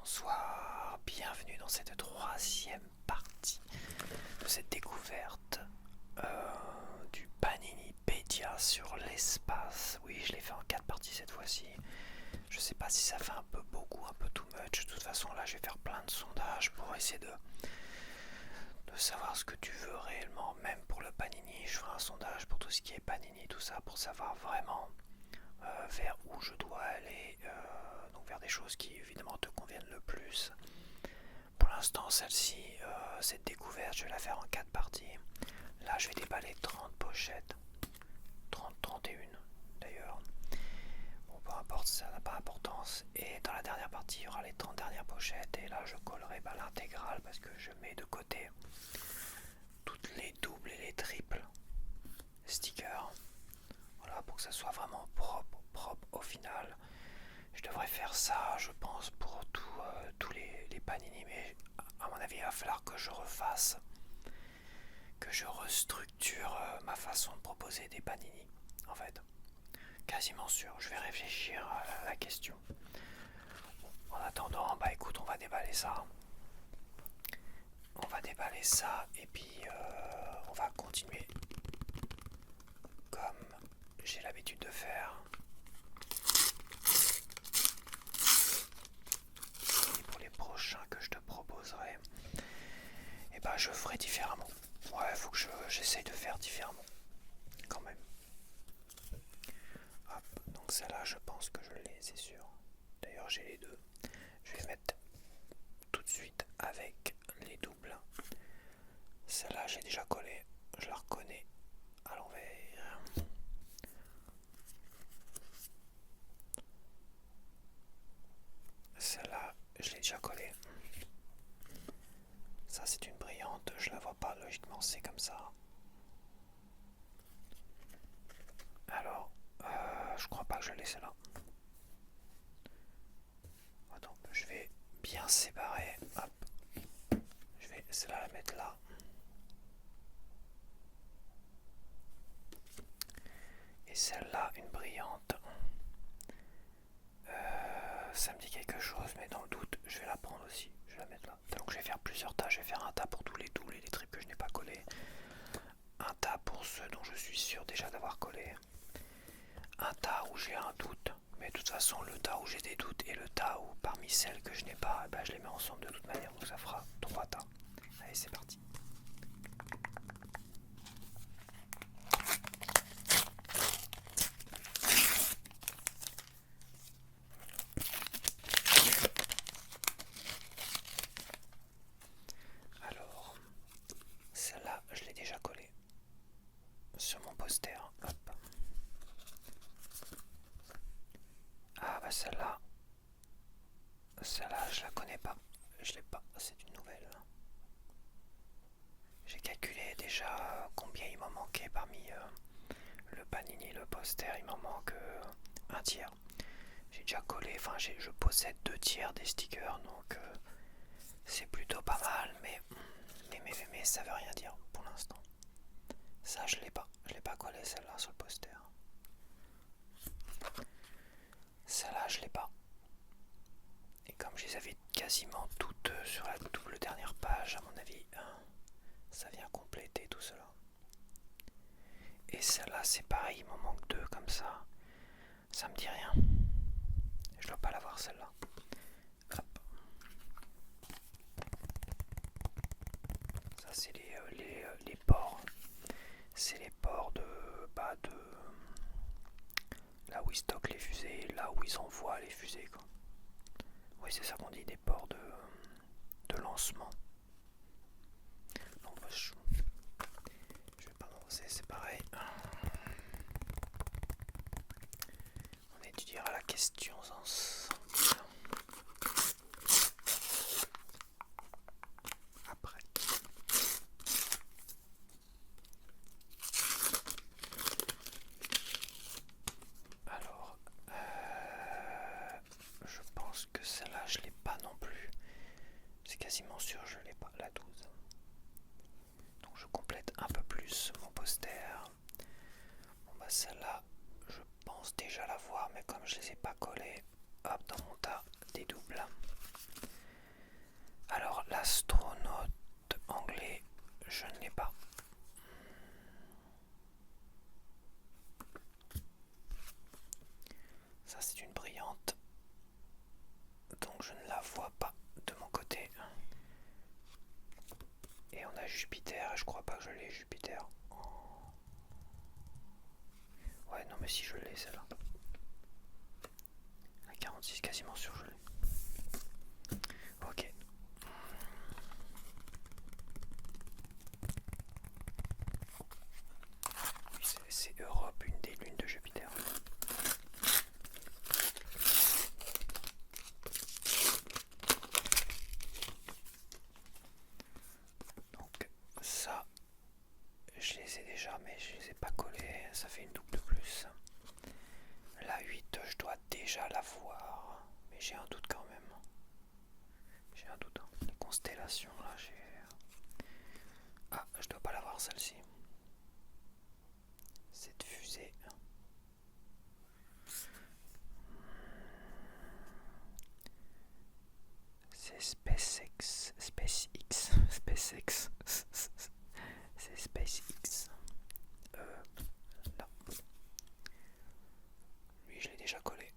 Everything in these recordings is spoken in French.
Bonsoir, bienvenue dans cette troisième partie de cette découverte du Paninipédia sur l'espace. Oui, je l'ai fait en 4 parties cette fois-ci. Je sais pas si ça fait un peu beaucoup, un peu too much. De toute façon, là, je vais faire plein de sondages pour essayer de savoir ce que tu veux réellement. Même pour le Panini, je ferai un sondage pour tout ce qui est Panini, tout ça, pour savoir vraiment vers où je dois aller, donc vers des choses qui évidemment te conviennent le plus. Pour l'instant, celle-ci, cette découverte, je vais la faire en 4 parties. Là, je vais déballer 30 pochettes, 31 d'ailleurs. Bon, peu importe, ça n'a pas d'importance. Et dans la dernière partie, il y aura les 30 dernières pochettes. Et là, je collerai l'intégrale parce que je mets de côté toutes les doubles et les triples stickers. Voilà, pour que ça soit vraiment propre au final. Je devrais faire ça, je pense, pour tous les Panini, mais à mon avis, il va falloir que je refasse, que je restructure ma façon de proposer des Panini, en fait. Quasiment sûr, je vais réfléchir à la question. En attendant, bah écoute, on va déballer ça. On va déballer ça et puis on va continuer comme j'ai l'habitude de faire. Et pour les prochains que je te proposerai, et bah je ferai différemment. Ouais, faut que j'essaye de faire différemment, quand même. Hop, donc celle-là, je pense que je l'ai, c'est sûr. D'ailleurs, j'ai les deux. Je vais mettre tout de suite avec les doubles. Celle-là, j'ai déjà collé. Je la reconnais à l'envers. Celle-là, je l'ai déjà collée. Ça, c'est une brillante. Je la vois pas, logiquement, c'est comme ça. Alors, je crois pas que je l'ai celle-là. Attends, je vais bien séparer. Hop. Je vais celle-là la mettre là. Et celle-là, une brillante. Ça me dit quelque chose, mais dans le doute, je vais la prendre aussi. Je vais la mettre là. Donc je vais faire plusieurs tas. Je vais faire un tas pour tous les doubles et les triples que je n'ai pas collés. Un tas pour ceux dont je suis sûr déjà d'avoir collé. Un tas où j'ai un doute. Mais de toute façon, le tas où j'ai des doutes et le tas où parmi celles que je n'ai pas, bah, je les mets ensemble de toute manière. Donc ça fera 3 tas. Allez, c'est parti. Alors, celle-là, je l'ai déjà collée sur mon poster. Hop. Ah bah celle-là, je la connais pas. Je l'ai pas, c'est une nouvelle. J'ai calculé déjà combien il m'en manquait parmi le Panini, le poster. Il m'en manque un tiers. J'ai déjà collé, enfin je possède 2 tiers des stickers, donc c'est plutôt pas mal, mais ça veut rien dire pour l'instant. Ça je l'ai pas collé celle-là sur le poster. Celle-là je l'ai pas. Et comme je les avais quasiment toutes sur la double dernière page, à mon avis, ça vient compléter tout cela. Et celle-là c'est pareil, il m'en manque 2 comme ça. Ça me dit rien. Je dois pas l'avoir celle-là. Hop. Ça c'est les ports. C'est les ports de là où ils stockent les fusées, là où ils envoient les fusées quoi. Oui c'est ça qu'on dit, des ports de lancement. Non, je vais pas m'avancer, c'est pareil. On étudiera la question ensemble. Après. Alors, je pense que celle-là, je l'ai pas non plus. C'est quasiment sûr, je l'ai pas, la 12. Donc je complète un peu plus mon poster. Bon bah celle-là, je pense déjà la voir, mais comme je les ai pas collées, hop, dans mon tas des doubles. Alors, l'astronaute anglais, je ne l'ai pas. Ça, c'est une brillante. Donc, je ne la vois pas de mon côté. Et on a Jupiter, je crois pas que je l'ai, Jupiter. Ouais, non, mais si je l'ai, celle-là. La 46, quasiment sûr, je l'ai. Ok. Oui, c'est Europe, une des lunes de Jupiter. Donc, ça, je les ai déjà, mais je les ai pas collés. Ça fait une double de plus. La 8, je dois déjà la voir. Mais j'ai un doute quand même. J'ai un doute. Les constellations, là, j'ai... Ah, je dois pas la voir, celle-ci. Cette fusée. C'est SpaceX. SpaceX. SpaceX. C'est SpaceX. Là. Lui, je l'ai déjà collé.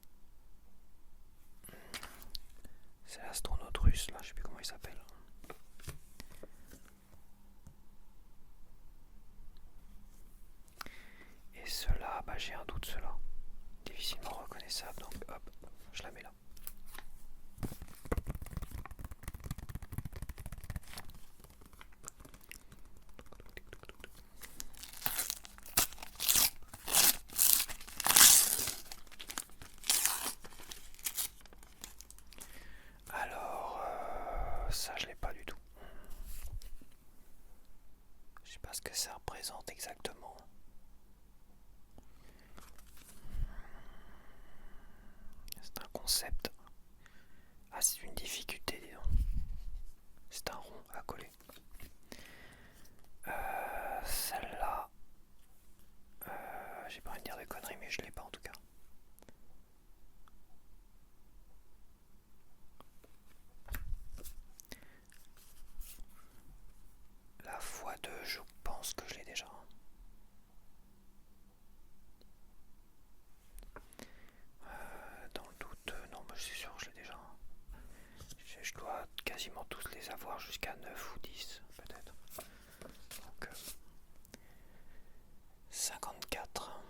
C'est l'astronaute russe, là, je sais plus comment il s'appelle. Et ceux-là, bah j'ai un doute, ceux-là. Difficilement reconnaissable, donc hop, je la mets là. Alors, ça je l'ai pas du tout. Je sais pas ce que ça représente exactement. C'est un concept. Ah, c'est une difficulté, dis donc. C'est un rond à coller. Celle-là, j'ai pas envie de dire de conneries, mais je l'ai pas en tout cas. La x2, je pense que je l'ai déjà. Dans le doute, non, mais je suis sûr que je l'ai déjà. Je dois quasiment tous les avoir jusqu'à 9 ou 10 peut-être. Donc 54.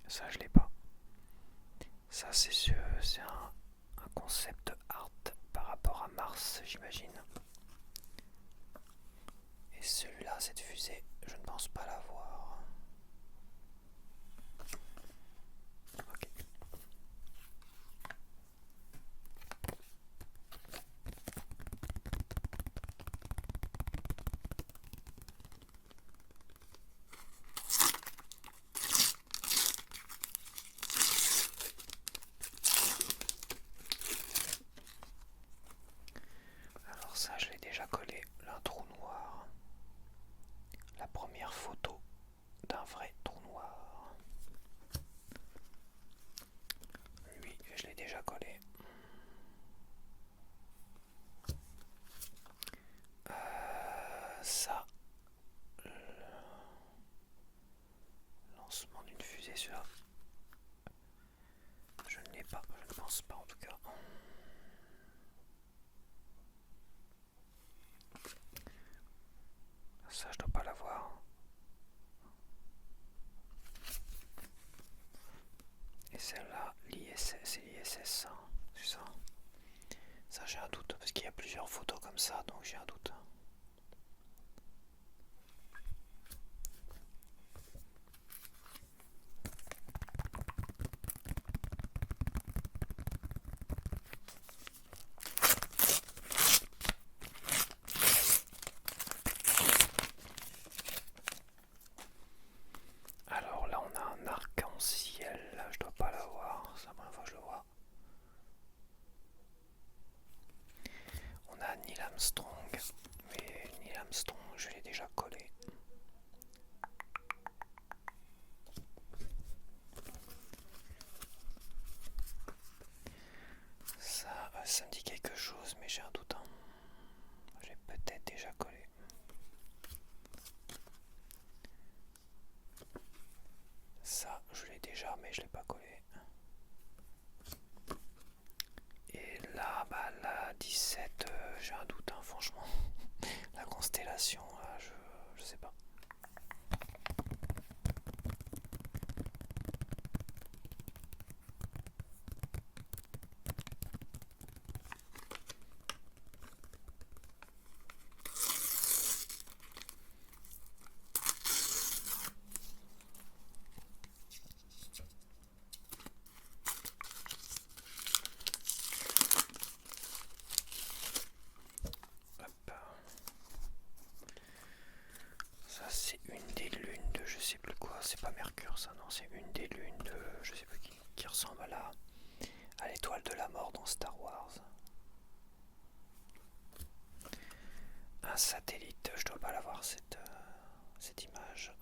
Ça je l'ai pas. Ça c'est un concept art par rapport à Mars, j'imagine. Et celui-là, cette fusée, je ne pense pas l'avoir. Ok. Alors ça, je l'ai déjà collé, un trou noir. La première photo d'un vrai trou noir. Lui, je l'ai déjà collé. Ça, lancement d'une fusée, celui-là. Je ne l'ai pas, je ne pense pas en tout cas. Ça, je dois pas l'avoir. Et celle-là, l'ISS, c'est l'ISS, hein, c'est ça. Ça, j'ai un doute, parce qu'il y a plusieurs photos comme ça, donc j'ai un doute. Alors là, on a un arc-en-ciel, je dois pas l'avoir, c'est la première fois que je le vois. On a Neil Armstrong, déjà, mais je l'ai pas collé. Et là, bah là, 17, j'ai un doute, hein, franchement. La constellation, je sais pas. Hop. Ça c'est une des lunes de je sais plus quoi, c'est pas Mercure ça, non, c'est une des lunes de je sais plus qui ressemble à l'étoile de la mort dans Star Wars. Un satellite, je dois pas l'avoir cette image.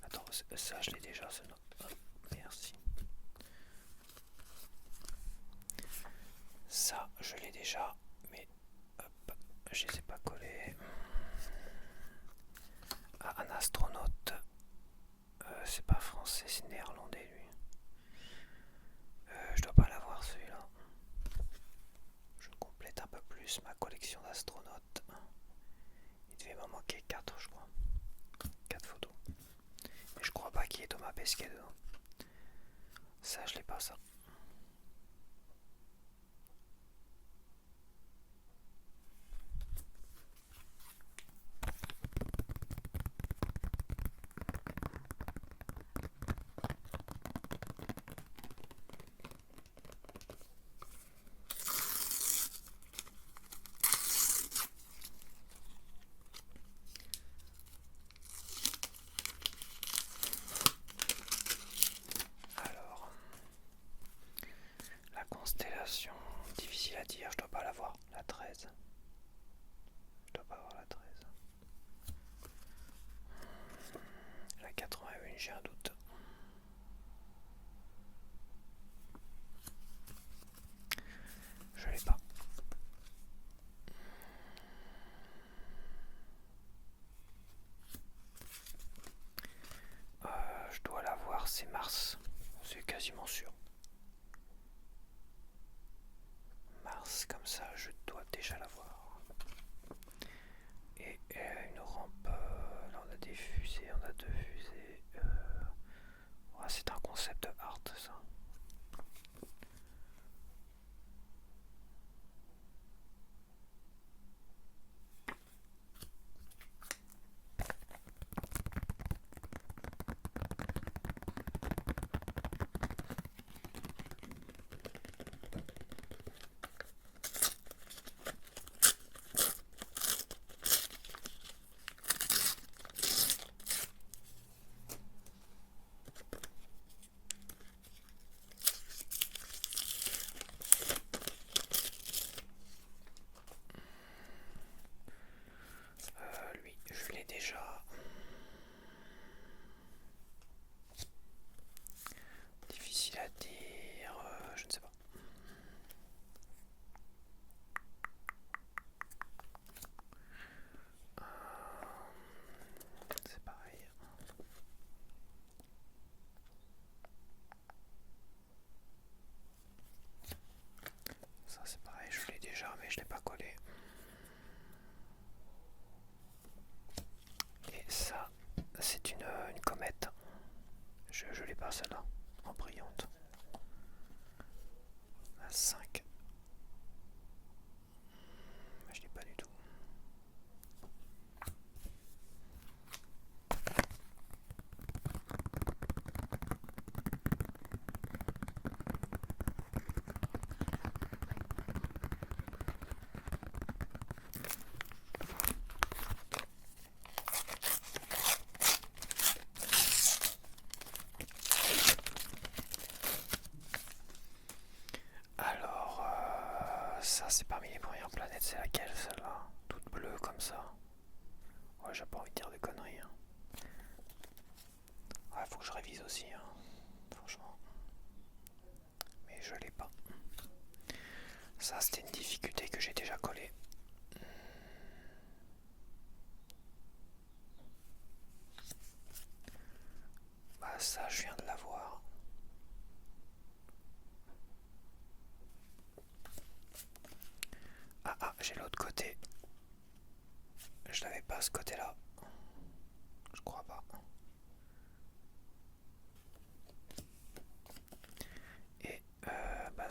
Attends, ça je l'ai déjà, ce nom. Merci. Ça je l'ai déjà, mais hop, je les ai pas collés. Ah, un astronaute. C'est pas français, c'est néerlandais lui. Je dois pas l'avoir celui-là. Je complète un peu plus ma collection d'astronautes. Il devait m'en manquer 4 je crois. 4 photos. Mais je crois pas qu'il y ait Thomas Pesquet dedans. Ça je l'ai pas ça. Alors, la constellation, difficile à dire, je dois pas l'avoir. La 13. Je dois pas avoir la 13. La 81, j'ai un doute. Je l'ai pas. Je dois l'avoir, c'est Mars. C'est quasiment sûr. Mars, comme ça, je dois déjà l'avoir. Et une rampe, là on a des fusées, on a 2 fusées. Ouais, c'est un concept art ça.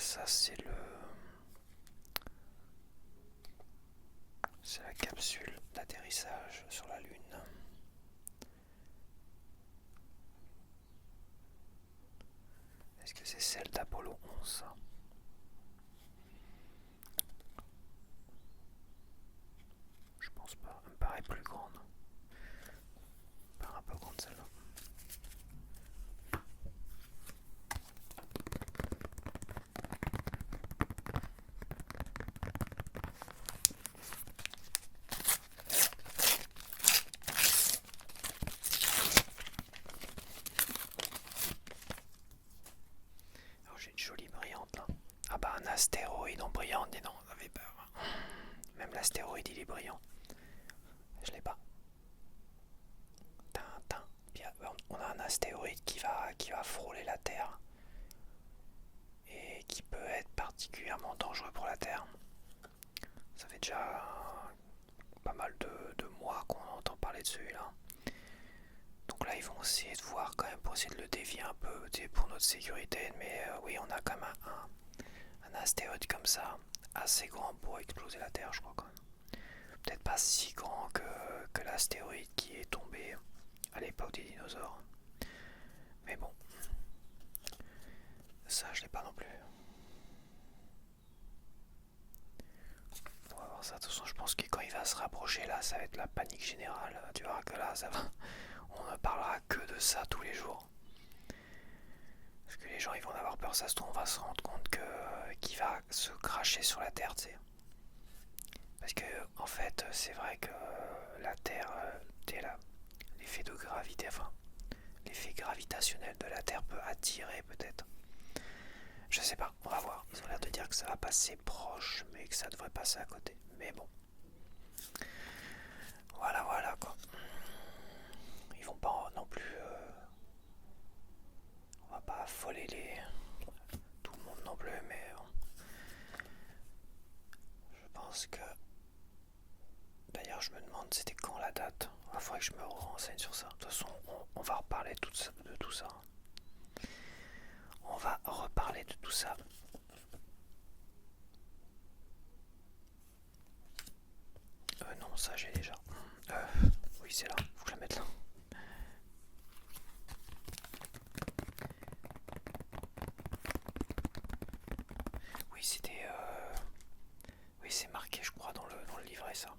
ça c'est la capsule d'atterrissage sur la Lune. Est-ce que c'est celle d'Apollo 11? Je pense pas, elle me paraît plus grande. Elle me paraît un peu grande celle-là. Alors j'ai une jolie brillante là. Ah bah un astéroïde en brillante, dis donc, on avait peur. Même l'astéroïde il est brillant. Je l'ai pas. Tintin. On a un astéroïde qui va frôler la Terre et qui peut être particulièrement dangereux pour la Terre. Ça fait déjà pas mal de mois qu'on entend parler de celui-là. Donc là ils vont essayer de voir quand même pour essayer de le dévier un peu pour notre sécurité. Mais oui, on a quand même un astéroïde comme ça, assez grand pour exploser la Terre, je crois quand même. Peut-être pas si grand que l'astéroïde qui est tombé à l'époque des dinosaures. Mais bon, ça je l'ai pas non plus. On va voir ça. De toute façon, je pense que quand il va se rapprocher là, ça va être la panique générale. Tu verras que là, ça va. On ne parlera que de ça tous les jours. Parce que les gens ils vont en avoir peur, ça se trouve, on va se rendre compte qu'il va se cracher sur la Terre, tu sais. Parce que en fait, c'est vrai que la Terre, l'effet de gravité, enfin, l'effet gravitationnel de la Terre peut attirer peut-être. Je sais pas, on va voir. Ils ont l'air de dire que ça va passer proche, mais que ça devrait passer à côté. Mais bon. Voilà quoi. Ils vont pas non plus. On va pas affoler tout le monde non plus, mais je pense que. D'ailleurs, je me demande c'était quand la date. Il faudrait que je me renseigne sur ça. De toute façon, on va reparler de tout ça. On va reparler de tout ça. Non, ça j'ai déjà. Oui, c'est là. Faut que je la mette là. Oui, c'était. Oui, c'est marqué, je crois, dans le livret, ça.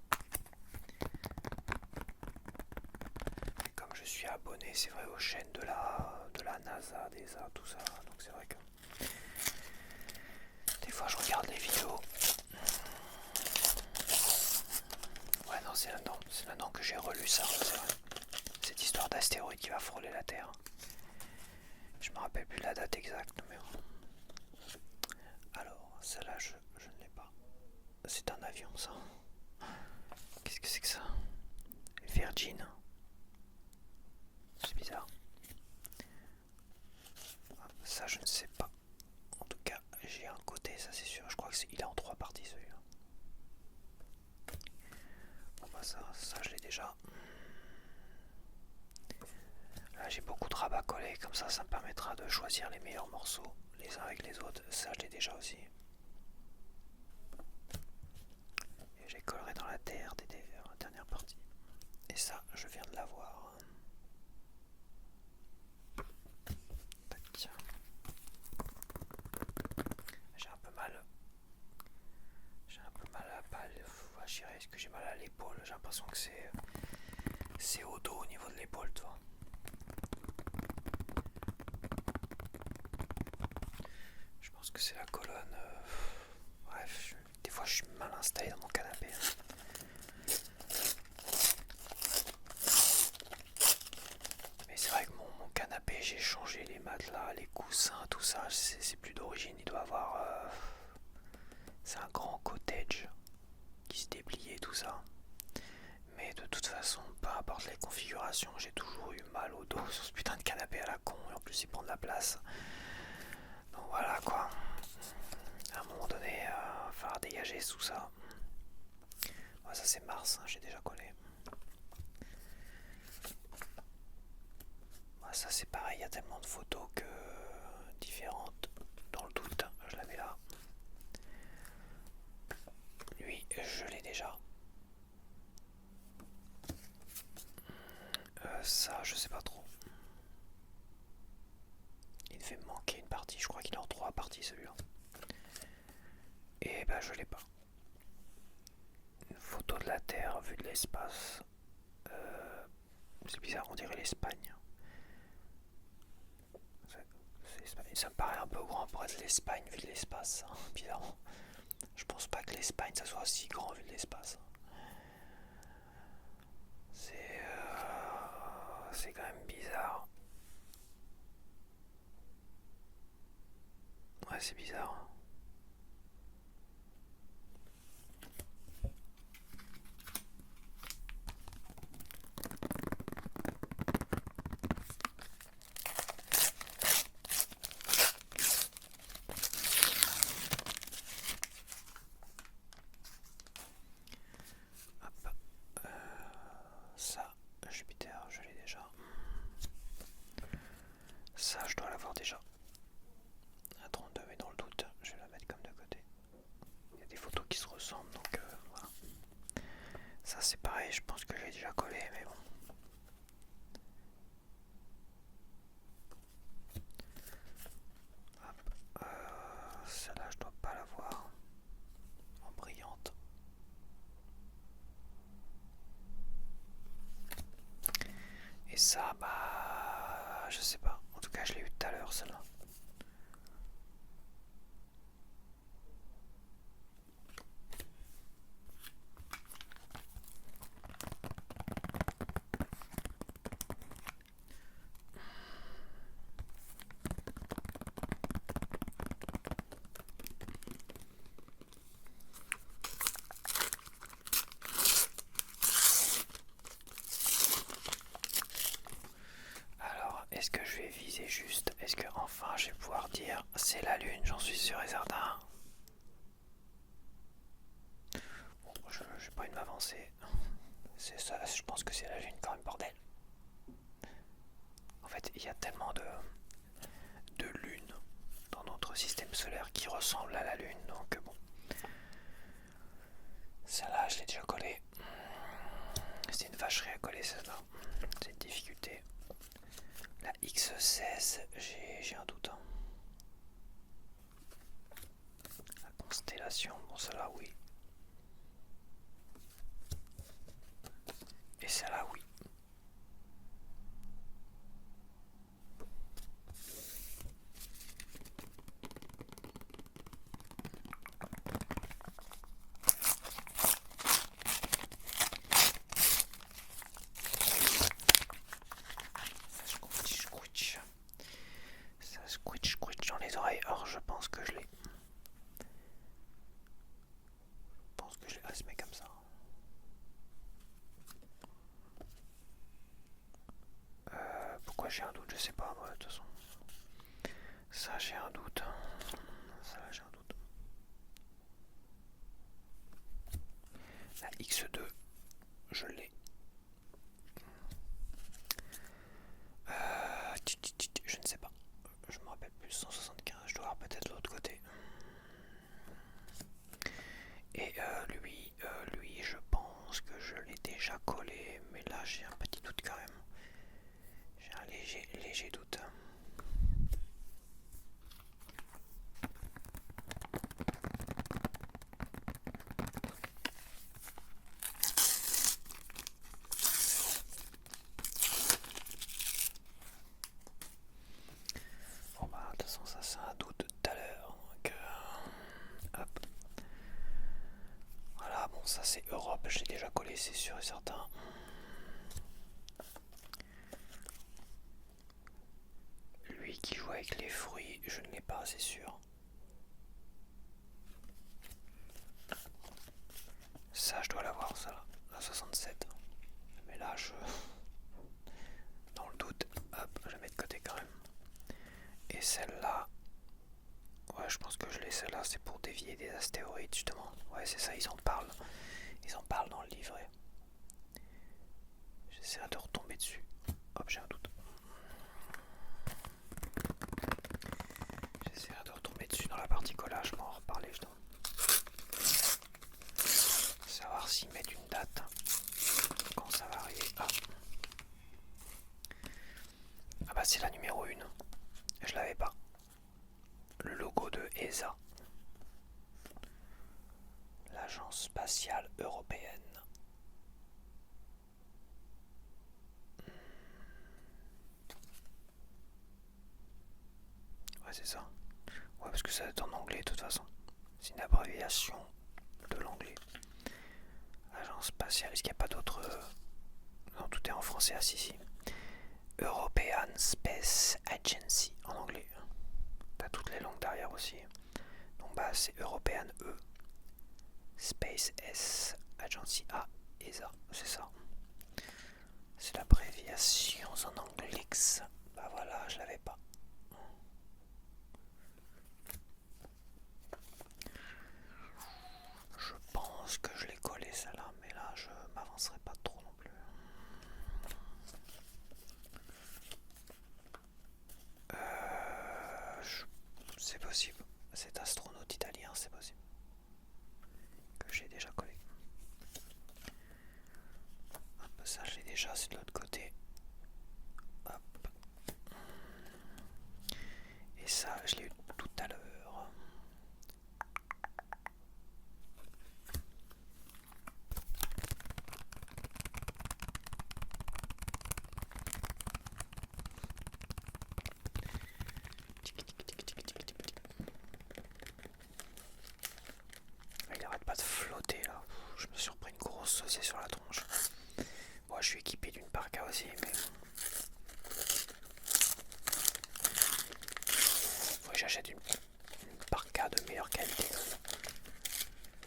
Et comme je suis abonné, c'est vrai, aux chaînes de la NASA, des ESA, tout ça. Donc c'est vrai que. Des fois, je regarde les vidéos. Ouais, non, c'est là-dedans que j'ai relu ça, c'est vrai. Cette histoire d'astéroïde qui va frôler la Terre. Je me rappelle plus la date exacte, mais bon. Alors, celle-là, je ne l'ai pas. C'est un avion, ça. Qu'est-ce que c'est que ça? Virgin. C'est bizarre. Ça, je ne sais pas. En tout cas, j'ai un côté, ça c'est sûr. Je crois qu'il est en 3 parties, celui-là. Bon, bah ça je l'ai déjà. Là, j'ai beaucoup de rabat-collés. Comme ça me permettra de choisir les meilleurs morceaux les uns avec les autres. Ça, je l'ai déjà aussi. Et j'ai collé dans la terre la dernière partie. Et ça, je viens de l'avoir. Tac. J'ai un peu mal. J'ai un peu mal à la balle. Est-ce que j'ai mal à l'épaule? J'ai l'impression que c'est au dos, au niveau de l'épaule, toi. Je pense que c'est la colonne. Bref, des fois je suis mal installé dans mon canapé. Mais c'est vrai que mon canapé, j'ai changé les matelas, les coussins, tout ça. C'est plus d'origine. Il doit avoir. C'est un grand cottage qui se dépliait, tout ça. Mais de toute façon, peu importe les configurations, j'ai toujours eu mal au dos sur ce putain de canapé à la con. Et en plus, il prend de la place. Donc voilà quoi. À un moment donné, il va falloir dégager tout ça. Ouais, ça c'est Mars, hein, j'ai déjà collé. Ouais, ça c'est pareil, il y a tellement de photos différentes. Dans le doute, je la mets là. lui, je l'ai déjà. Ça, je sais pas trop. Il devait me manquer une partie. Je crois qu'il est en 3 parties celui-là. Et bah, je l'ai pas. Une photo de la Terre vue de l'espace. C'est bizarre, on dirait l'Espagne. Ça me paraît un peu grand pour être l'Espagne vu de l'espace, hein, bizarrement. Je pense pas que l'Espagne ça soit si grand vu de l'espace. C'est quand même bizarre. Ouais, c'est bizarre. Hop. Ça, Jupiter, je l'ai déjà. Ça, je dois l'avoir déjà. À 32, mais dans le doute, je vais la mettre comme de côté. Il y a des photos qui se ressemblent, donc voilà. Ça, c'est pareil, je pense que j'ai déjà collé, mais bon. Hop. Celle-là, je dois pas l'avoir. En brillante. Et ça, bah, je sais pas. En tout cas, je l'ai eu tout à l'heure, celle-là. Alors, est-ce que je vais viser juste? Est-ce que enfin je vais pouvoir dire c'est la Lune? J'en suis sûr et certain. Bon, je vais pas une m'avancer. C'est ça, je pense que c'est la Lune quand même, bordel. En fait, il y a tellement de lunes dans notre système solaire qui ressemblent à la Lune, donc bon. Celle-là, je l'ai déjà collée. C'est une vacherie à coller, celle-là. C'est une difficulté. La X16, j'ai un doute. La constellation, bon, celle-là, oui. Et celle-là, oui. Ça squitch dans les oreilles. Or, je pense que je l'ai. Ah, se met comme ça. Pourquoi j'ai un doute? Je sais pas, moi, de toute façon. Ça, j'ai un doute. Ça, j'ai un doute. La X2, je l'ai. Je ne sais pas. Je me rappelle plus. 175, je dois avoir peut-être l'autre côté. Et lui, je pense que je l'ai déjà collé. Mais là, j'ai un petit doute quand même. J'ai un léger doute. Bon bah de toute façon ça c'est un doute de tout à l'heure. Donc hop. Voilà, bon ça c'est Europe, je l'ai déjà collé, c'est sûr et certain. Lui qui joue avec les fruits, je ne l'ai pas, c'est sûr. Ça je dois l'avoir, ça là, la 67. Mais là je... Dans le doute, hop, je la mets de côté quand même. Et celle-là... Ouais, je pense que je l'ai, celle-là, c'est pour dévier des astéroïdes justement. Ouais, c'est ça, ils en parlent. Ils en parlent dans le livret. J'essaierai de retomber dessus. Hop, j'ai un doute. J'essaierai de retomber dessus dans la partie collage pour en reparler justement. Ah bah c'est la numéro 1. Je l'avais pas. Le logo de ESA. L'Agence spatiale européenne. Ouais c'est ça. Ouais parce que ça va être en anglais de toute façon. C'est une abréviation de l'anglais. Agence spatiale, est-ce qu'il n'y a pas d'autres... Non, tout est en français. Ah si. European Space Agency en anglais. T'as toutes les langues derrière aussi. Donc bah c'est European E, Space S, Agency A, ESA, c'est ça. C'est l'abréviation en anglais. Bah voilà, je l'avais pas. Je pense que je l'ai collé celle-là, mais là je m'avancerai pas trop non plus. C'est possible. Cet astronaute italien, c'est possible. Que j'ai déjà collé. Hop, ça je l'ai déjà, c'est de l'autre côté. Hop. Et ça, je l'ai eu tout à l'heure. Il arrête pas de flotter là. Je me suis repris une grosse saucée sur la tronche. Moi, je suis équipé d'une parka aussi, mais faut que j'achète une parka de meilleure qualité.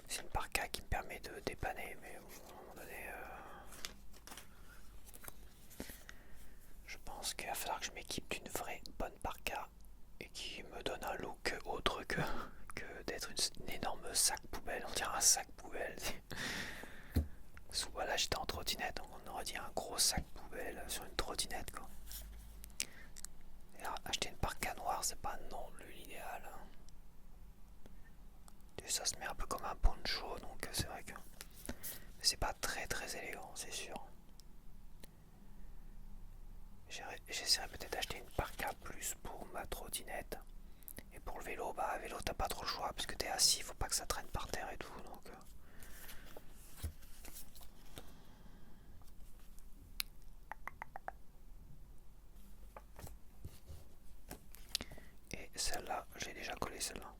C'est une parka qui me permet de dépanner, mais à un moment donné, je pense qu'il va falloir que je m'équipe d'une vraie bonne parka et qui me donne un look autre que d'être une énorme sac poubelle. On dirait un sac poubelle. Voilà, j'étais en trottinette, donc on aurait dit un gros sac poubelle sur une trottinette quoi. Et acheter une parka noire, c'est pas non plus l'idéal. Et ça se met un peu comme un poncho, donc c'est vrai que c'est pas très très élégant, c'est sûr. J'essaierai peut-être d'acheter une parka plus pour ma trottinette. Et pour le vélo, bah vélo t'as pas trop le choix puisque t'es assis, faut pas que ça traîne par terre et tout, donc. Et celle-là, j'ai déjà collé celle-là.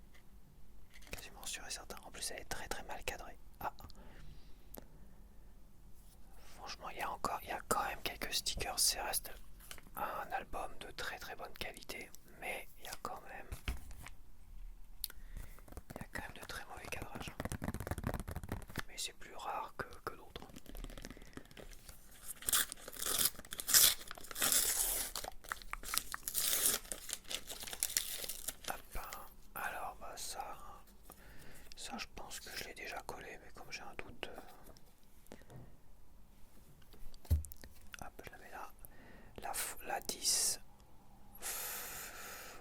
Quasiment sûr et certain. En plus elle est très très mal cadrée. Ah. Franchement il y a quand même quelques stickers, c'est reste un album de très très bonne qualité, mais il y a quand même de très mauvais cadrage. Mais c'est plus rare que d'autres. Hop. Alors bah ça je pense que je l'ai déjà collé, mais comme j'ai un doute, hop, je la mets là. La 10,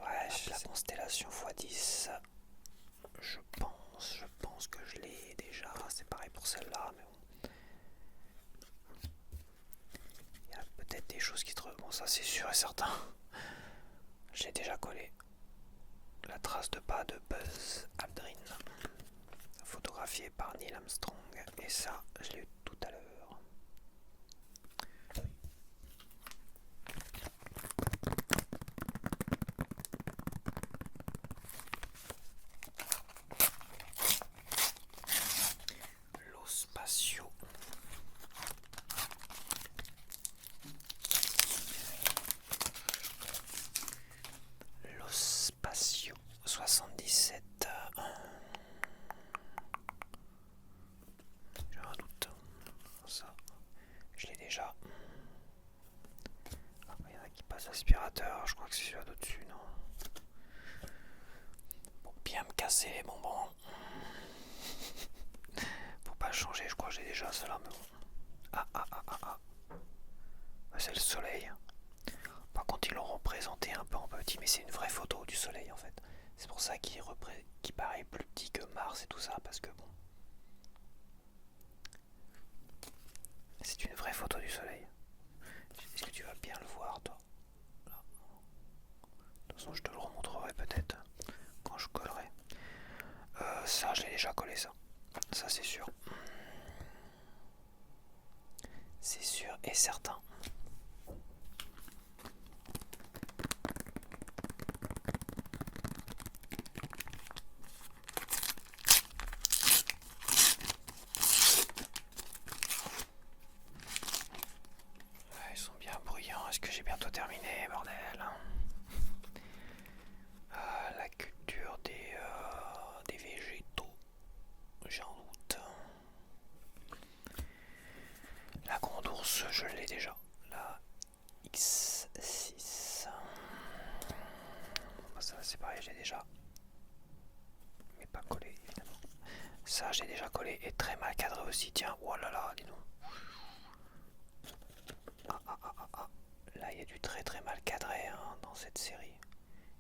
ouais, la constellation x10, je pense que je l'ai déjà. C'est pareil pour celle-là, mais bon. Il y a peut-être des choses qui te... Bon, ça c'est sûr et certain. Je l'ai déjà collé. La trace de pas de Buzz Aldrin, photographiée par Neil Armstrong. Et ça, je l'ai eu tout à l'heure. Los Spatio. Los Spatio 77. J'ai un doute. Ça, je l'ai déjà. Ah, il y en a qui passent aspirateur. Je crois que c'est celui-là d'au-dessus, non? Pour bien me casser les bonbons. Pour pas changer, je crois que j'ai déjà cela, mais bon. Ah. Bah, c'est le soleil. Par contre, ils l'ont représenté un peu en petit, mais c'est une vraie photo du soleil en fait. C'est pour ça qu'il paraît plus petit que Mars et tout ça, parce que bon. C'est une vraie photo du soleil. Est-ce que tu vas bien le voir, toi? Là. façon, je te le remontrerai peut-être quand je collerai. Ça, je l'ai déjà collé, ça. Ça, c'est sûr. C'est sûr et certain. Ils sont bien bruyants. Est-ce que j'ai bientôt terminé, bordel? La culture des végétaux, j'en doute. La grande ours, je l'ai déjà. La X6. Ça, c'est pareil, j'ai déjà. Mais pas collé, évidemment. Ça, j'ai déjà collé et très mal cadré aussi. Tiens, oh là là, dis donc. Là, il y a du très très mal cadré dans cette série.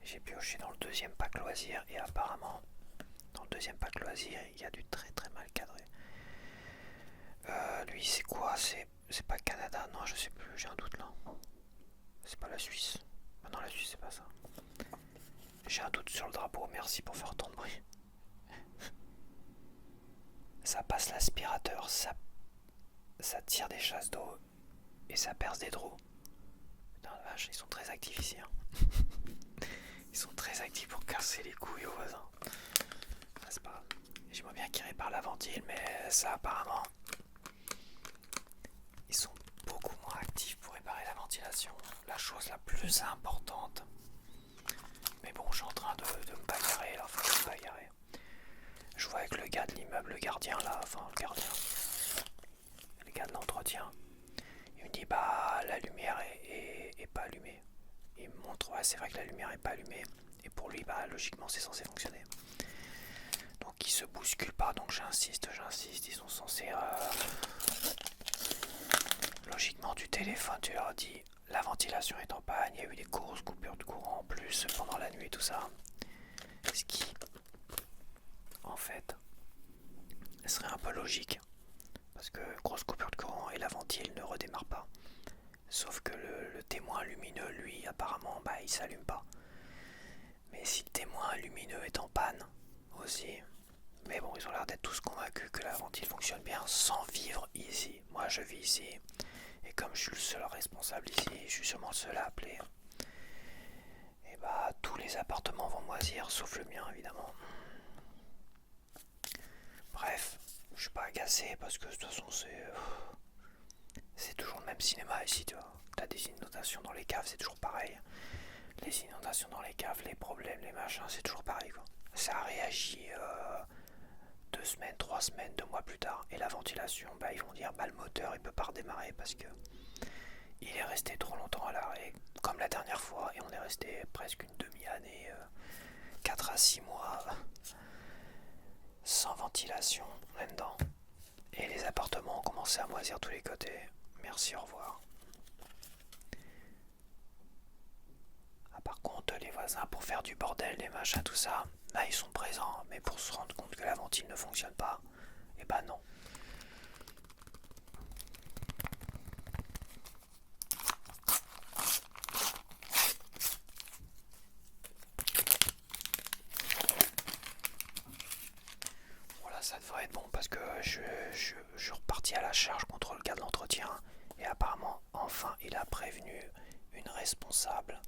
J'ai pioché dans le deuxième pack loisir et apparemment, dans le deuxième pack loisir, il y a du très très mal cadré. Lui, c'est quoi? C'est pas Canada? Non, je sais plus, j'ai un doute là. C'est pas la Suisse. Ah non, la Suisse, c'est pas ça. J'ai un doute sur le drapeau, merci pour faire autant de bruit. Ça passe l'aspirateur, ça tire des chasses d'eau et ça perce des trous. Putain la vache, ils sont très actifs ici. Ils sont très actifs pour casser les couilles aux voisins. C'est pas grave. J'aimerais bien qu'ils réparent la ventile, mais ça apparemment, ils sont beaucoup moins actifs pour réparer la ventilation. La chose la plus importante. Mais bon, je suis en train de me bagarrer là, enfin de me bagarrer. Je vois avec le gars de l'immeuble, le gardien là, enfin le gardien, le gars de l'entretien. Il me dit bah la lumière est pas allumée. Il me montre ouais c'est vrai que la lumière est pas allumée. Et pour lui bah logiquement c'est censé fonctionner. Donc il se bouscule pas, donc j'insiste, ils sont censés logiquement tu téléphones, tu leur dis la ventilation est en panne, il y a eu des grosses coupures de courant en plus pendant la nuit et tout ça. Ce qui en fait serait un peu logique. Parce que grosse coupure de courant et la ventile ne redémarre pas. Sauf que le témoin lumineux, lui, apparemment, bah, il s'allume pas. Mais si le témoin lumineux est en panne aussi, mais bon, ils ont l'air d'être tous convaincus que la ventile fonctionne bien sans vivre ici. Moi, je vis ici. Et comme je suis le seul responsable ici, je suis sûrement le seul à appeler. Et bah, tous les appartements vont moisir, sauf le mien, évidemment. Bref. Je suis pas agacé parce que de toute façon c'est toujours le même cinéma ici, tu vois. T'as des inondations dans les caves, c'est toujours pareil. Les inondations dans les caves, les problèmes, les machins, c'est toujours pareil quoi. Ça réagit 2 semaines, 3 semaines, 2 mois plus tard. Et la ventilation, bah ils vont dire bah le moteur il peut pas redémarrer parce que il est resté trop longtemps à l'arrêt, comme la dernière fois, et on est resté presque une demi-année, 4 à 6 mois sans ventilation là-dedans. Et les appartements ont commencé à moisir de tous les côtés. Merci, au revoir. Ah, par contre, les voisins, pour faire du bordel, des machins, tout ça, là ils sont présents. Mais pour se rendre compte que la ventile ne fonctionne pas, eh ben non. Voilà, ça devrait être bon parce que je suis reparti à la charge contre le gars de l'entretien. Et apparemment, enfin, il a prévenu une responsable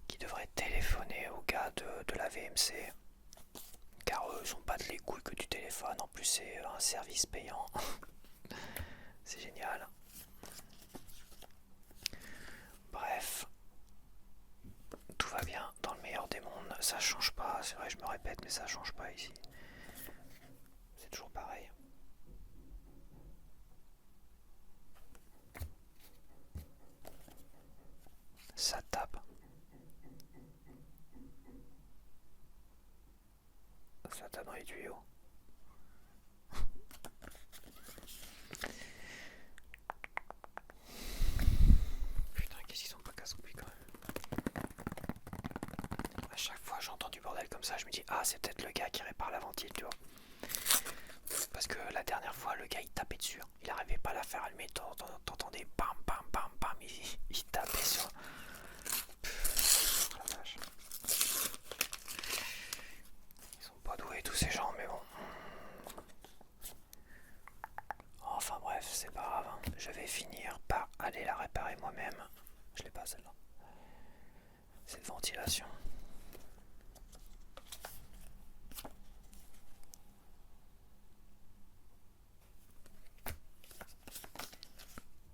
qui devrait téléphoner au gars de la VMC. Car eux, ils ont pas de les couilles que tu téléphones. En plus, c'est un service payant. C'est génial. Bref. Tout va bien dans le meilleur des mondes. Ça change pas. C'est vrai, je me répète, mais ça change pas ici. C'est toujours pareil. Ça tape. Ça tape dans les tuyaux. Putain, qu'est-ce qu'ils sont pas casse-couilles quand même. À chaque fois j'entends du bordel comme ça, je me dis ah c'est peut-être le gars qui répare la ventile, tu vois. Parce que la dernière fois le gars il tapait dessus, il arrivait pas à la faire allumer, t'entendais bam bam bam bam, il tapait sur. Pff, la pas celle-là. Cette ventilation.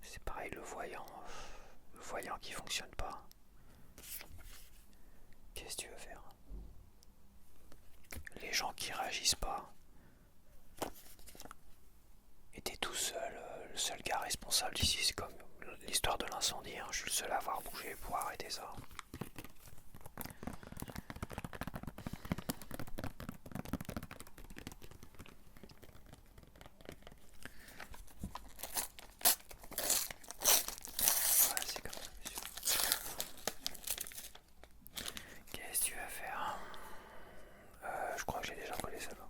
C'est pareil, le voyant qui fonctionne pas. Qu'est-ce que tu veux faire? Les gens qui réagissent pas. Et t'es tout seul, le seul gars responsable d'ici, c'est comme l'histoire de l'incendie, hein. Je suis le seul à avoir bougé pour arrêter ça. Ouais, c'est comme ça, monsieur. Qu'est-ce que tu vas faire? Je crois que j'ai déjà collé celle-là.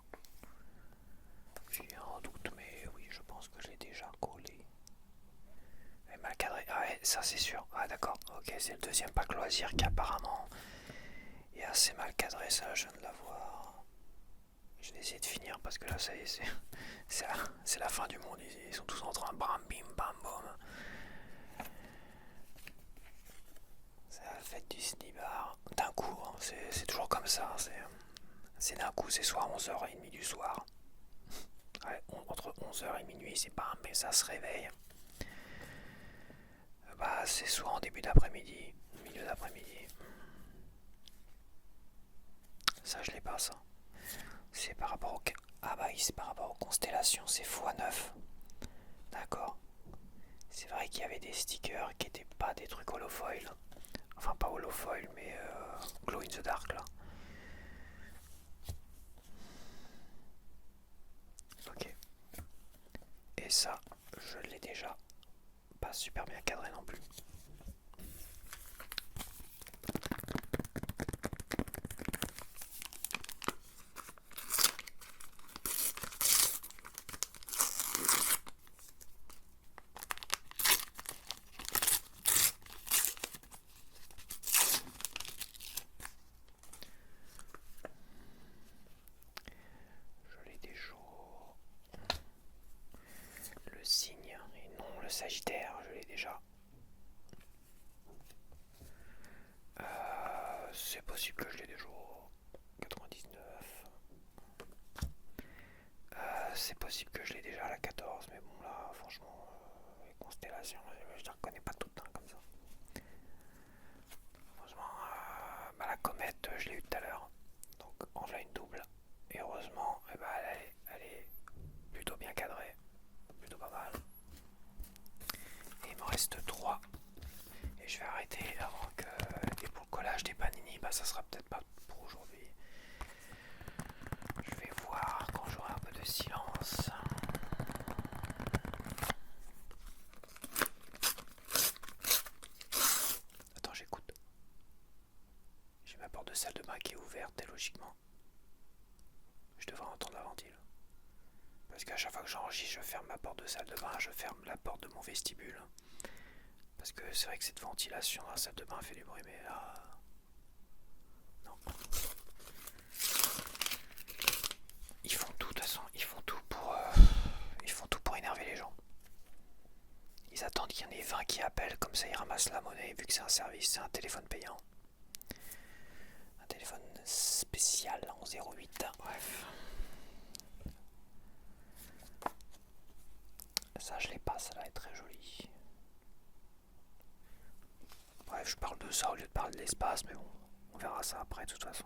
J'ai un doute, mais oui, je pense que je l'ai déjà collé. Elle est mal cadré. Ah ouais, ça c'est sûr. Ah d'accord, ok, c'est le deuxième pack loisir qui apparemment est assez mal cadré, ça je viens de l'avoir. Je vais essayer de finir parce que là ça y est, c'est la fin du monde, ils sont tous en train de bam bim bam bom. C'est la fête du snibar. D'un coup, hein, c'est toujours comme ça, c'est d'un coup, c'est soit 11h30 du soir. Ouais, entre 11h et minuit, c'est bam, mais ça se réveille. Bah, c'est soit en début d'après-midi, milieu d'après-midi. Ça, je l'ai pas, ça. C'est par rapport au... Ah bah oui, c'est par rapport aux constellations, c'est x9. D'accord. C'est vrai qu'il y avait des stickers qui étaient pas des trucs holofoil. Enfin, pas holofoil, mais glow in the dark, là. Ok. Et ça, je l'ai déjà pas super bien cadré non plus. Je l'ai déjà. Le cygne et non le sagittaire, je l'ai déjà. C'est possible que je l'ai déjà. 99. C'est possible que je l'ai déjà à la 14, mais bon là, franchement, les constellations, je les reconnais pas toutes, hein, comme ça. Heureusement, bah, la comète, je l'ai eu tout à l'heure, donc en voilà une double. Et heureusement, bah, elle est plutôt bien cadrée, plutôt pas mal. Et il me reste 3. Et je vais arrêter avant que... Et pour le collage des panini, bah ça sera peut-être pas pour aujourd'hui. Je vais voir quand j'aurai un peu de silence. Attends, j'écoute. J'ai ma porte de salle de bain qui est ouverte et logiquement, je devrais entendre la ventile. Parce qu'à chaque fois que j'enregistre, je ferme ma porte de salle de bain, je ferme la porte de mon vestibule. Parce que c'est vrai que cette ventilation dans la salle de bain fait du bruit, mais là... Non. Ils font tout, de toute façon, ils font tout pour énerver les gens. Ils attendent qu'il y en ait 20 qui appellent, comme ça ils ramassent la monnaie, vu que c'est un service, c'est un téléphone payant. Un téléphone spécial en 08, bref. Ça je l'ai pas, ça là est très joli. Bref, je parle de ça au lieu de parler de l'espace, mais bon, on verra ça après de toute façon.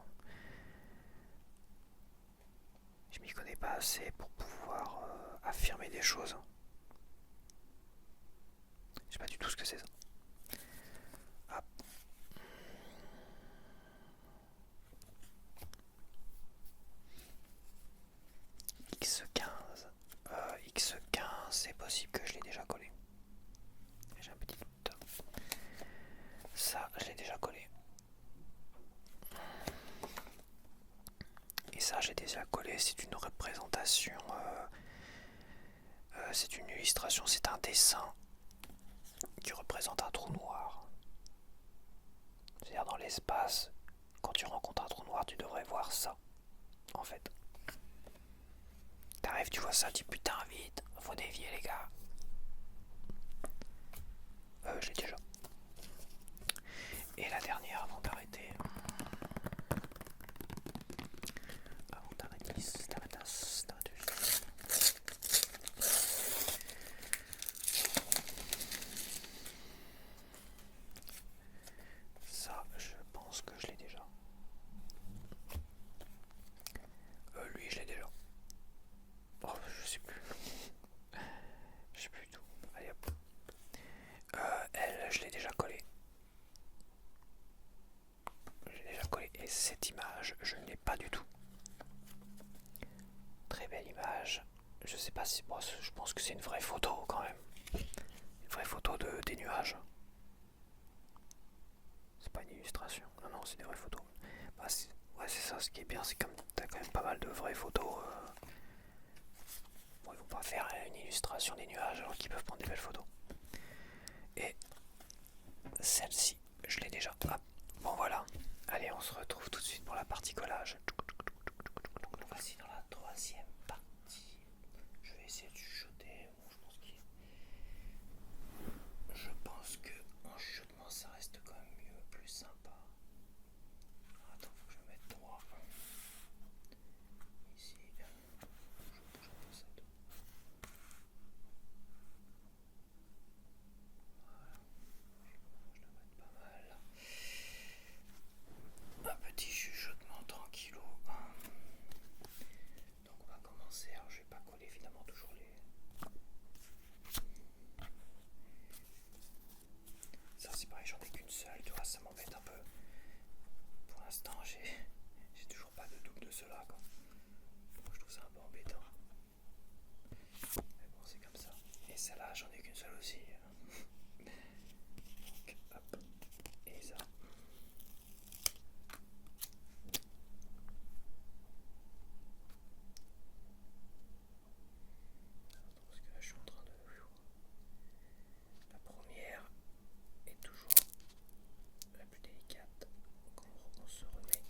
Je m'y connais pas assez pour pouvoir affirmer des choses. Je sais pas du tout ce que c'est ça. Hop. X15. X15, c'est possible que je l'ai déjà collé. J'ai un petit doute. Ça, je l'ai déjà collé. Et ça, j'ai déjà collé. C'est une représentation. C'est une illustration, c'est un dessin qui représente un trou noir. C'est-à-dire dans l'espace, quand tu rencontres un trou noir, tu devrais voir ça, en fait. T'arrives, tu vois ça, tu dis putain vite, faut dévier les gars. Je l'ai déjà. cette image, je ne l'ai pas du tout. Très belle image. Je sais pas si... Bon, je pense que c'est une vraie photo quand même. Une vraie photo des nuages. C'est pas une illustration. Non, non, c'est des vraies photos. Bah, ouais, c'est ça. Ce qui est bien, c'est comme t'as quand même pas mal de vraies photos. Bon, ils vont pas faire une illustration des nuages alors qu'ils peuvent prendre des belles photos. Et celle-ci, je l'ai déjà. Ah, bon, voilà. Allez, on se retrouve tout de suite pour la partie collage. Voici dans la troisième partie. Je vais essayer de chuchoter. Bon, je pense que en chuchotement, ça reste quand même mieux, plus sympa. Attends, faut que je me mette droit. Ici, je bouge un peu ça. Voilà, je dois mettre pas mal. Un petit chuchotement tranquillou. Donc on va commencer. Alors je vais pas coller évidemment toujours les. Ça c'est pareil, j'en ai qu'une seule, tu vois, ça m'embête un peu. Pour l'instant j'ai toujours pas de double de cela quoi. Donc, je trouve ça un peu embêtant. Mais bon c'est comme ça. Et celle-là j'en ai qu'une seule aussi. Donc hop. Et ça. Parce que là je suis en train de. La première est toujours la plus délicate. Donc on se remet.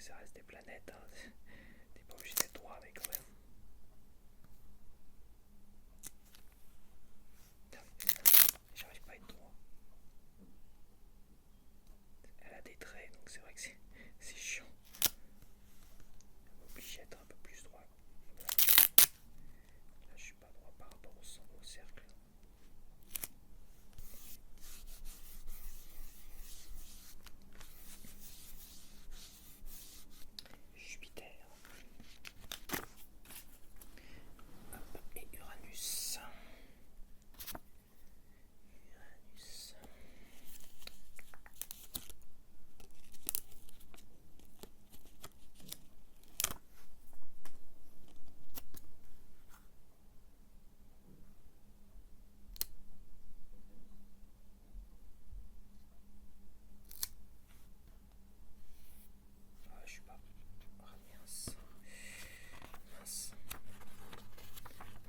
que ça reste des planètes, hein. T'es pas obligé d'être droit, mais quand même. J'arrive pas à être droit. Elle a des traits, donc c'est vrai que c'est chiant. Obligé d'être un peu plus droit. Là, je suis pas droit par rapport au cercle. Jupiter. Hop, et Uranus. Uranus. Ah, je suis pas. Ah, mince. Mince.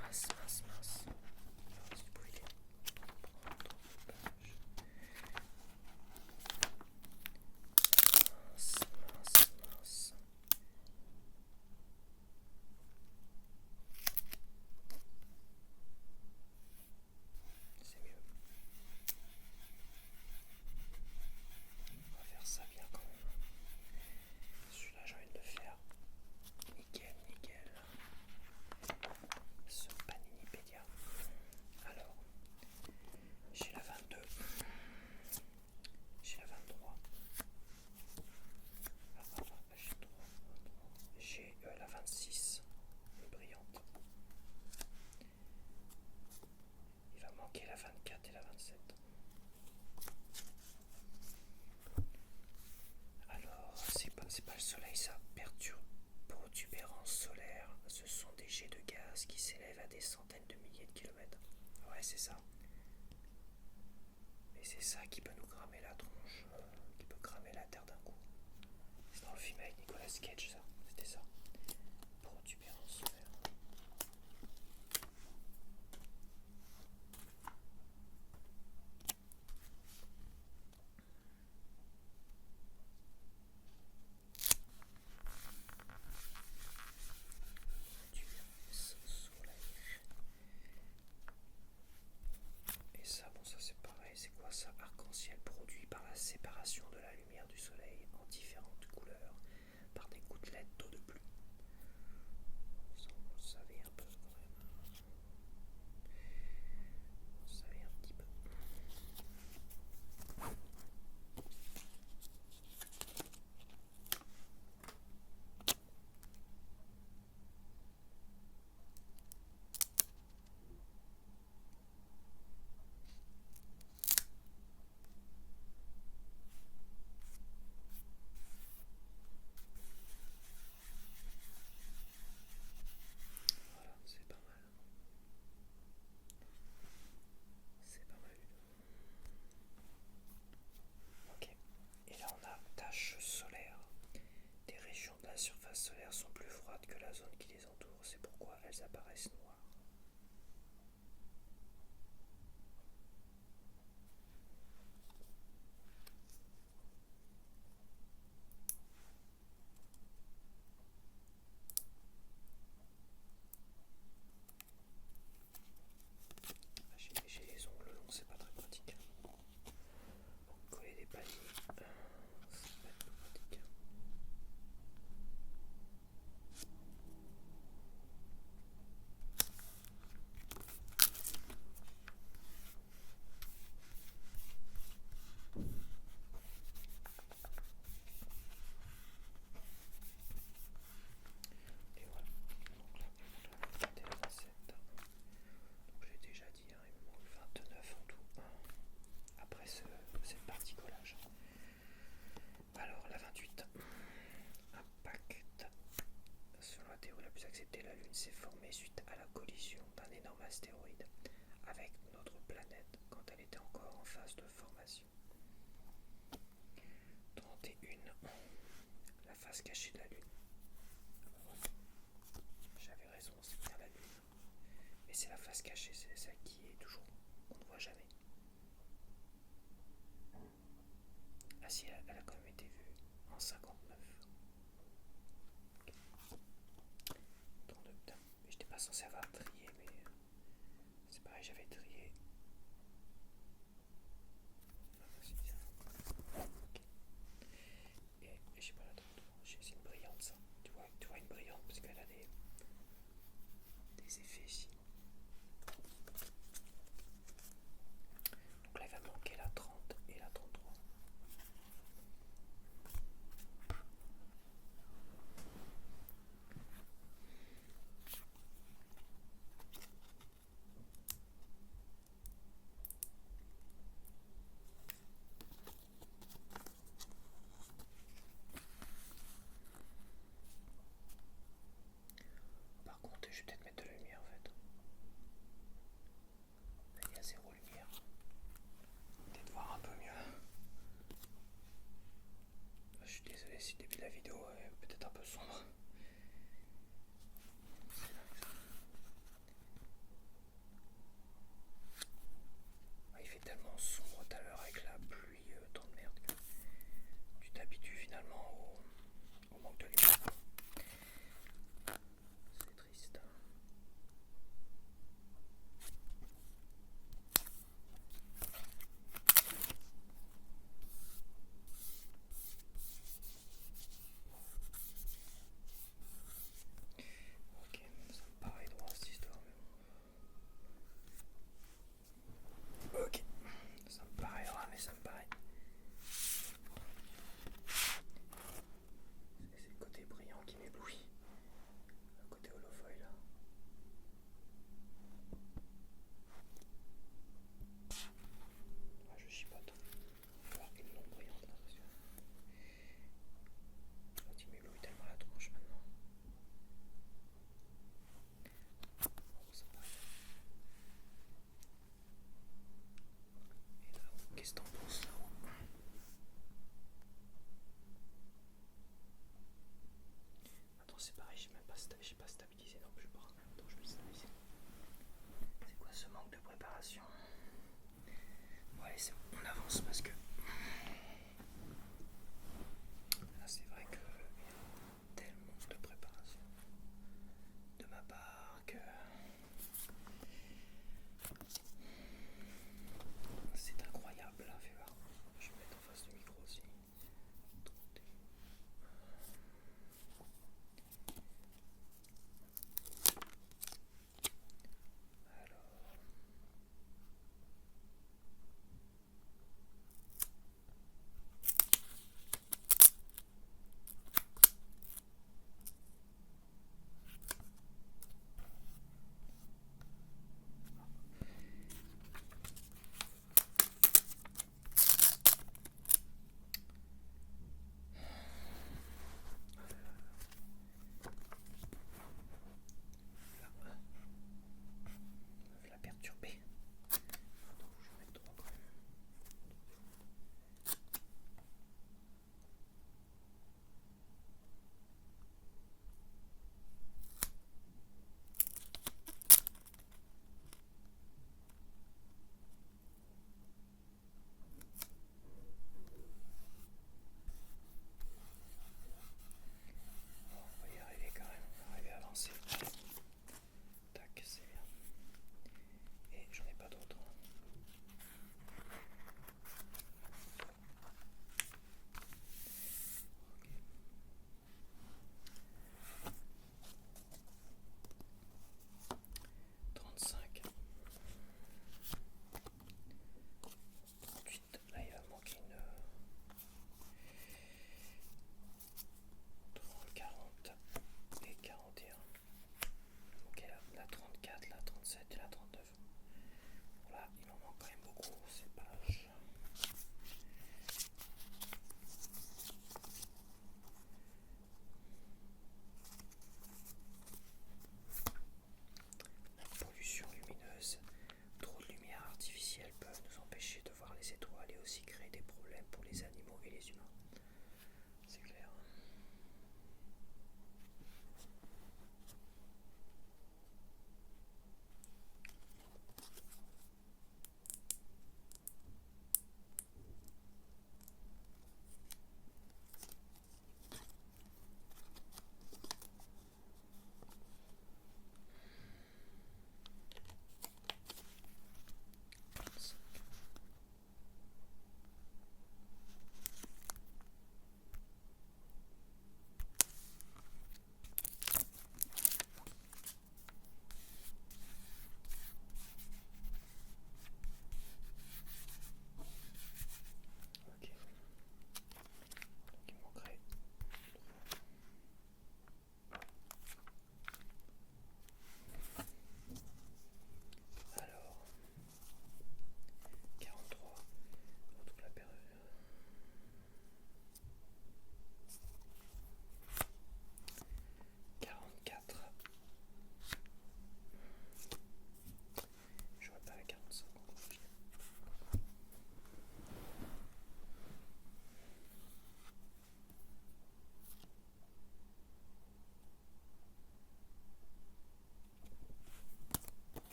Mince, mince, mince. Alors, si vous pouvez les prendre au page. Mince, mince, mince. C'est mieux. On va faire ça bien quand même. Celui-là, j'ai envie de le faire. Nickel, nickel. Ce Paninipédia. Alors, j'ai la 22. J'ai la 23. J'ai 3. J'ai la 26. Une brillante. Il va manquer la 24 et la 27. Alors, c'est pas le soleil, ça. Protubérance solaire, ce sont des jets de gaz qui s'élèvent à des centaines de milliers de kilomètres. Ouais, c'est ça. Et c'est ça qui peut nous cramer la tronche, qui peut cramer la Terre d'un coup. C'est dans le film avec Nicolas Cage, ça. C'était ça. Protubérance solaire. Protubérance solaire. Et ça, bon, ça c'est pareil. C'est quoi ça? Arc-en-ciel produit par la séparation de la lumière du soleil en différentes couleurs par des gouttelettes d'eau de pluie. Ça, on le savait un peu quand même. On le savait un petit peu. Voilà, c'est pas mal. C'est pas mal. Ok. Et là on a taches solaires. Des régions de la surface solaire sont plus froides que la zone qui les entoure. C'est pourquoi elles apparaissent noires. J'ai les ongles longs, c'est pas très pratique. Pour coller des paniers, c'est pas très pratique. Et voilà. Donc là, c'était la 27. Donc j'ai déjà dit, hein, il me manque 29 en tout. Après cette partie collage. Alors la 28. Impact. Selon la théorie la plus acceptée, la Lune s'est formée suite à la collision d'un énorme astéroïde avec notre planète quand elle était encore en phase de formation. 31. La face cachée de la Lune. J'avais raison, c'est bien la Lune. Mais c'est la face cachée, c'est celle qui est toujours, qu'on ne voit jamais. Ah si, elle a quand même été vue en 59. pas censé avoir trié, mais c'est pareil, j'avais trié. Ah, c'est bien. Okay. Et j'ai pas la 33, c'est une brillante ça. Tu vois une brillante parce qu'elle a des effets ici. Donc là il va me manquer la 30 et la 33.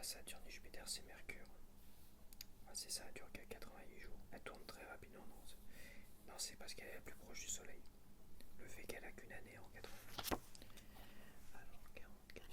Saturne et Jupiter, c'est Mercure. Ah, c'est ça, elle dure qu'à 88 jours. Elle tourne très rapidement, non? Non, c'est parce qu'elle est la plus proche du Soleil. Le fait qu'elle a qu'une année en 80. Alors, 44.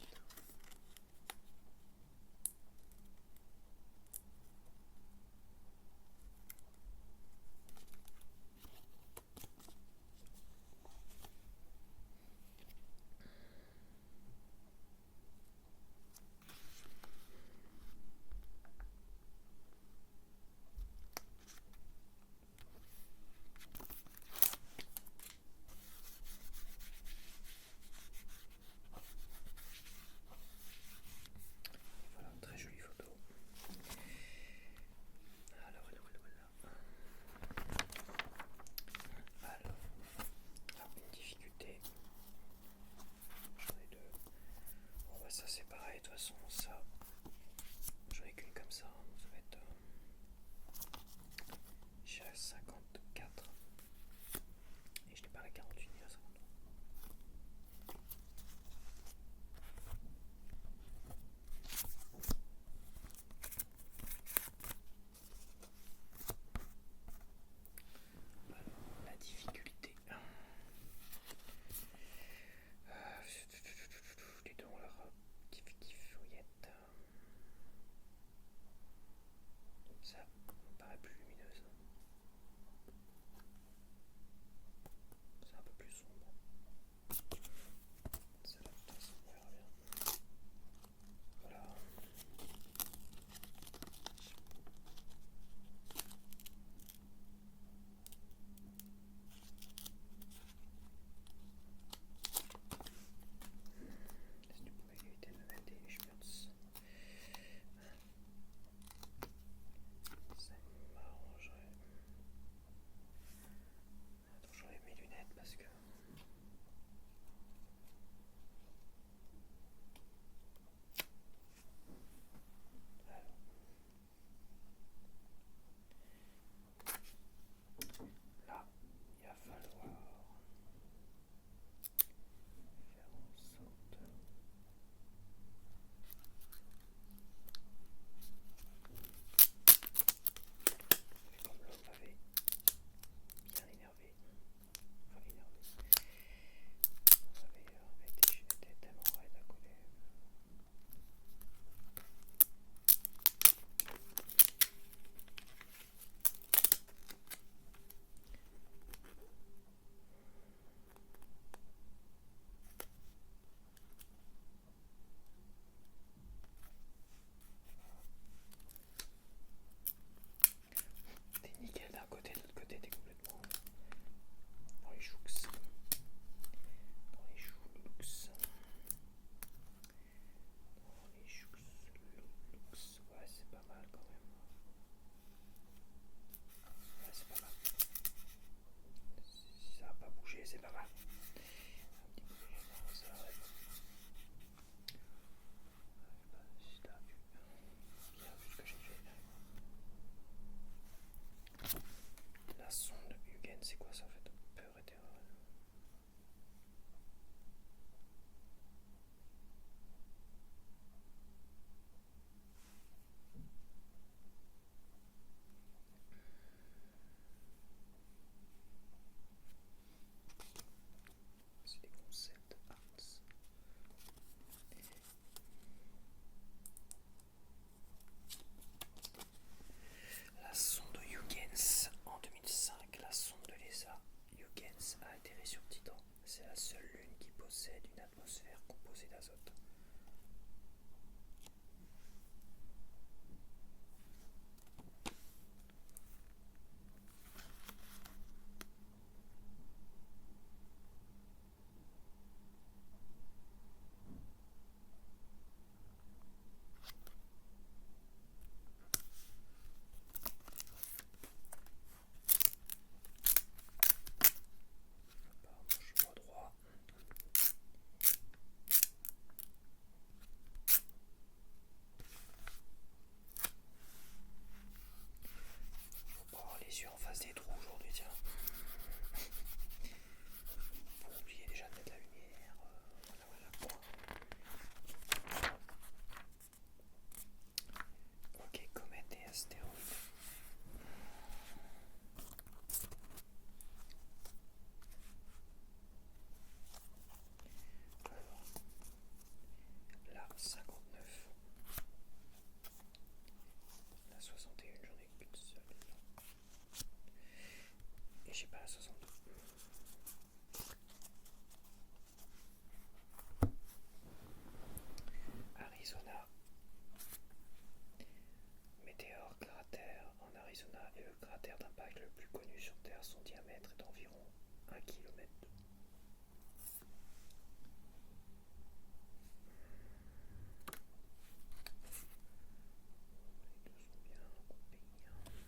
astéroïde. Alors, la 59, la 61, j'en ai qu'une seule. Et j'ai pas la 62. Arizona. Météore cratère en Arizona est le cratère d'impact le plus connu sur Terre. Son diamètre est d'environ 1 km. Les deux sont bien groupés.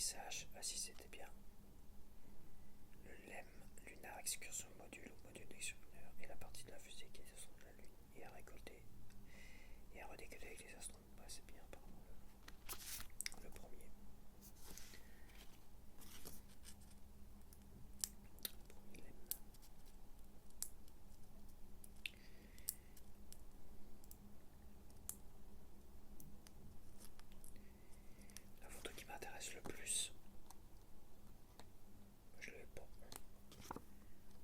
Atterrissage, ah si c'était bien. Le LEM, Lunar Excursion Module ou module d'excursionneur, est la partie de la fusée qui descend de la Lune et a récolté et a redécollé avec les astronautes. Bah, c'est bien apparemment le premier. LEM. La photo qui m'intéresse le plus, je l'ai pas.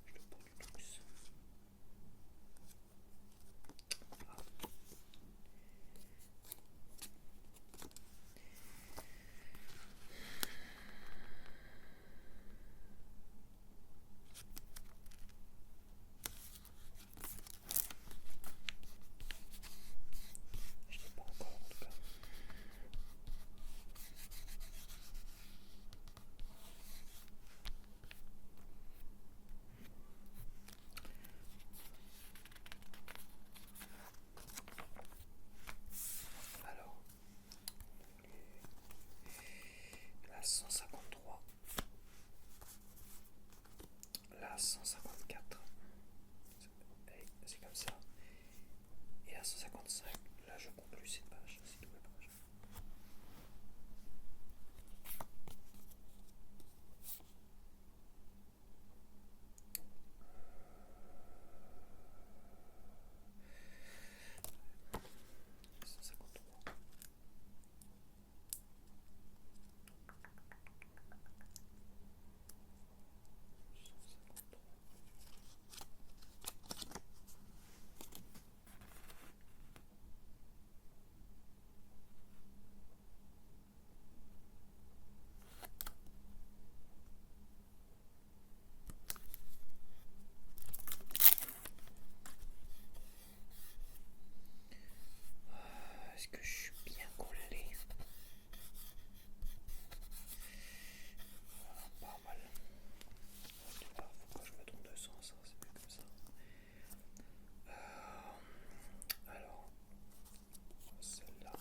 Je l'ai pas du tout. Ah. Je l'ai pas encore en tout cas. Alors, la 153, la 154, c'est comme ça, et la 155, là je conclue cette page, c'est double page. Est-ce que je suis bien collé? Voilà, pas mal. Faut que je me trompe de sens, hein, c'est mieux comme ça. Alors, celle-là.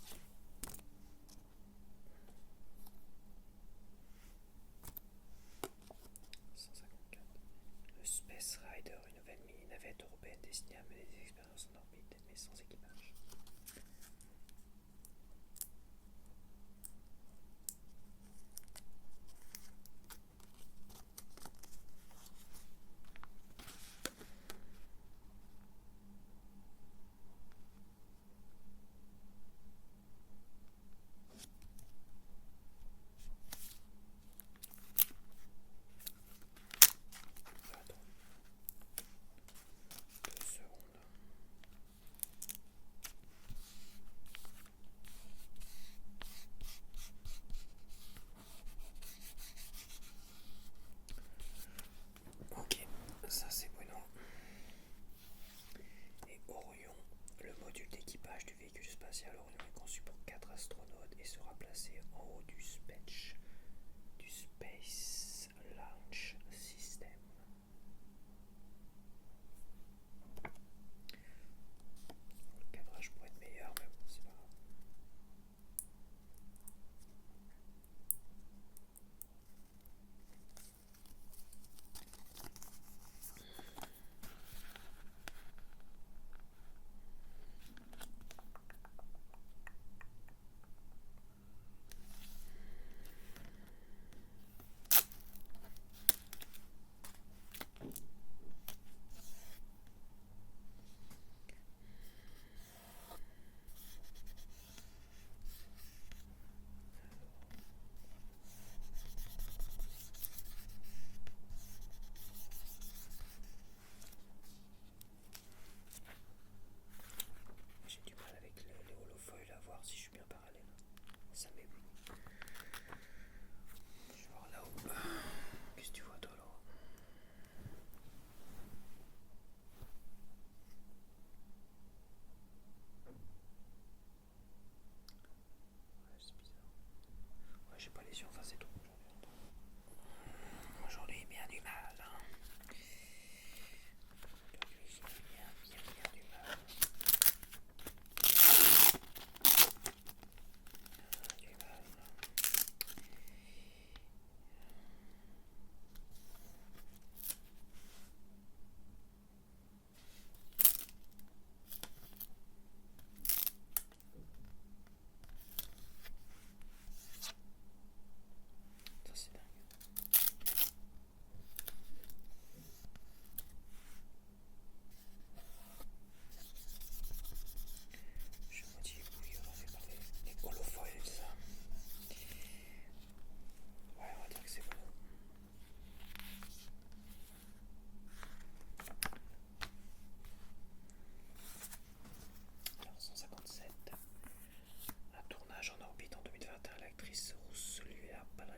154. Le Space Rider, une nouvelle mini-navette européenne destinée à mener des expériences en orbite, mais sans équipage. Attends, 2 secondes.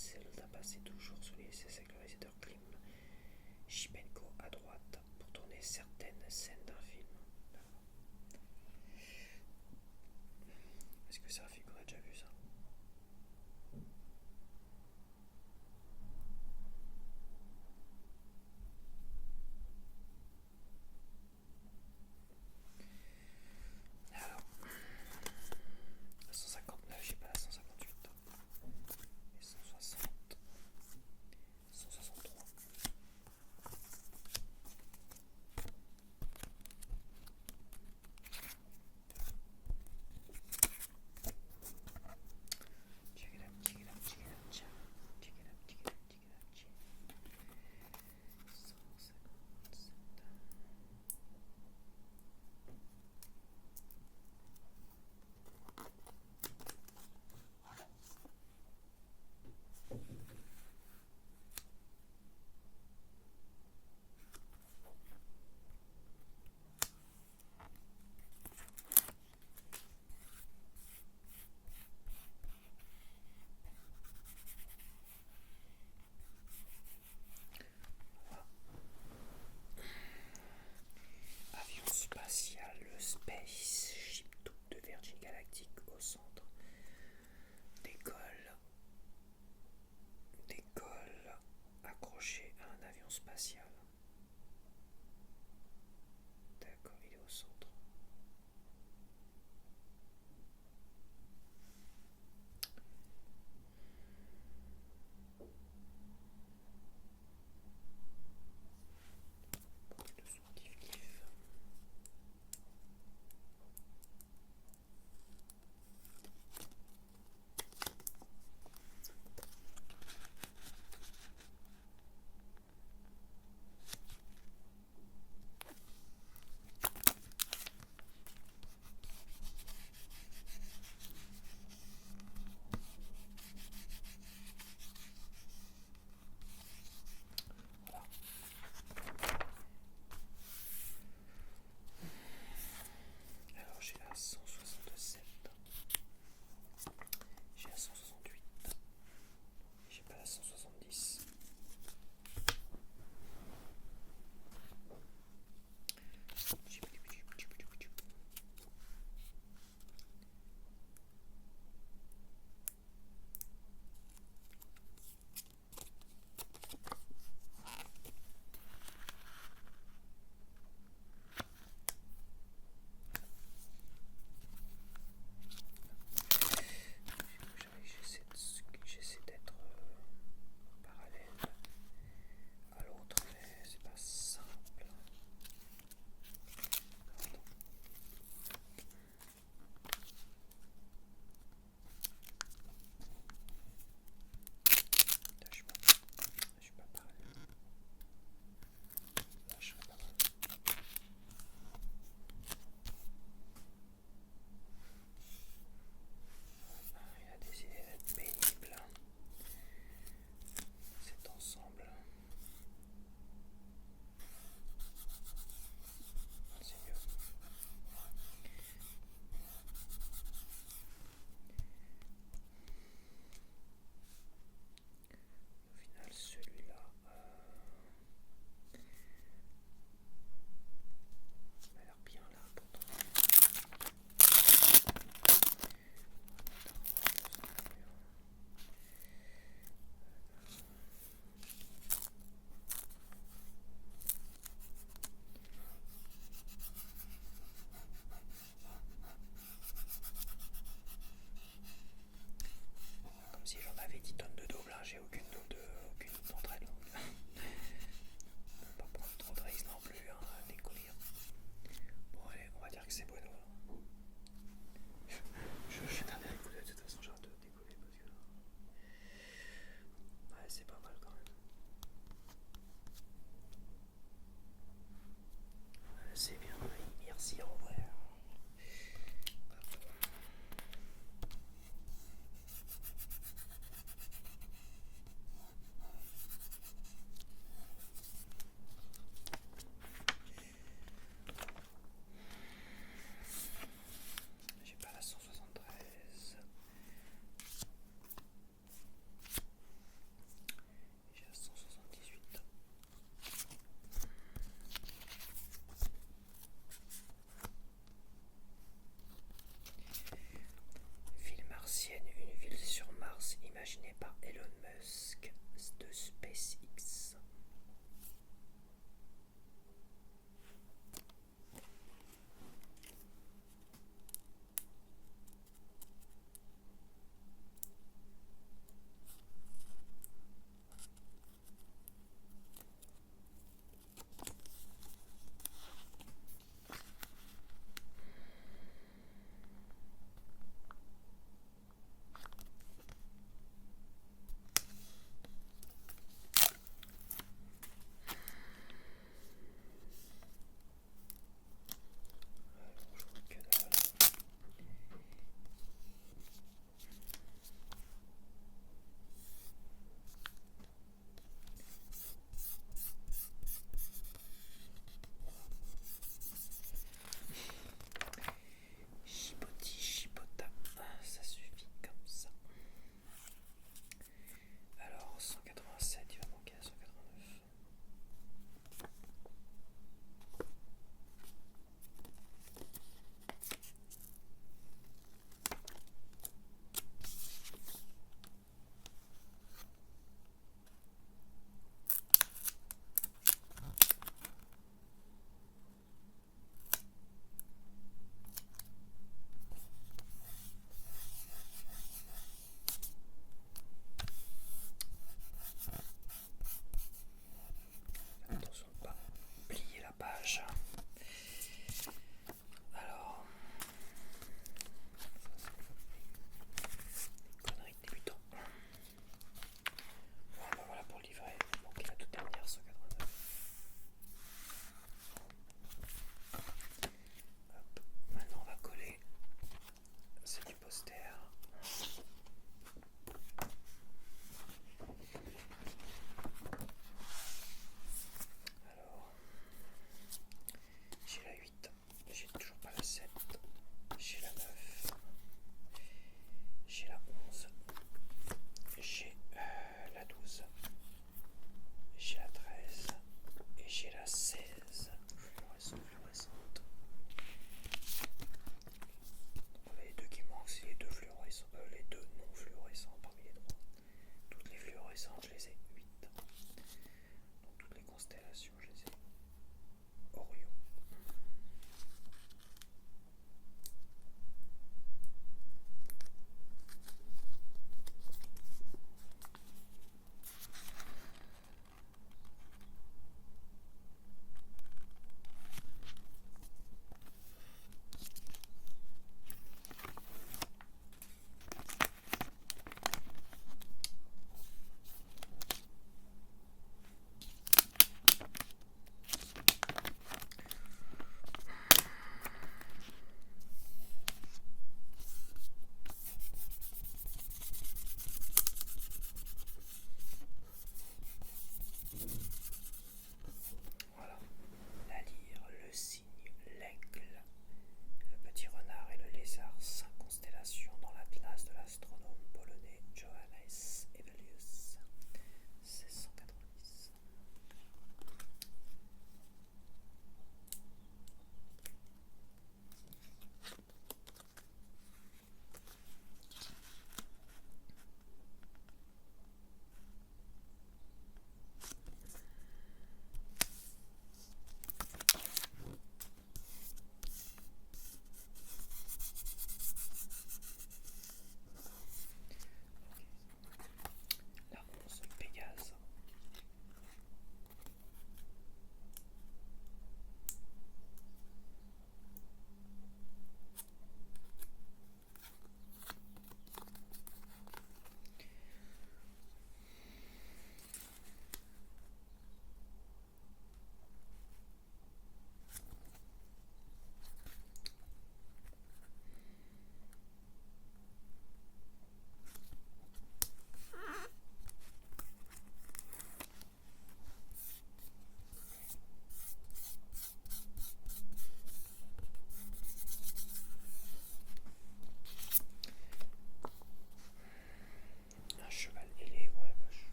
Zelda passez toujours sous les sécurisateur clim Chipenko à droite pour tourner certaines scènes d'un film. Est-ce que c'est un film qu'on a déjà vu ça? Alors, la 159, j'ai pas la 158. Et 160. 163. Check it out, check it out, check it out, check it out, check it out, check it out, check. 157. Avion spatial, le Spaceship de Virgin Galactic au centre. Décolle accroché à un avion spatial. D'accord, il est au centre. Beaucoup de son kiff. Alors j'ai la 167, j'ai la 168, j'ai pas la 170. J'essaie d'être parallèle à l'autre, mais c'est pas simple. Là, je suis pas parallèle. Là, je serais pas mal. Il a décidé d'être pénible. Cet ensemble. C'est mieux. Au final, celui-là m'a l'air bien là pourtant. Comme si j'en avais 10 tonnes de double, hein. J'ai aucune d'entre elles. On va pas prendre trop de risques non plus, hein, à découvrir. Bon allez, on va dire que c'est bueno. Je jette un dernier coup d'œil, de toute façon j'arrête de décoller parce que... Ouais, c'est pas mal quand même. C'est bien, merci, au revoir. SpaceX.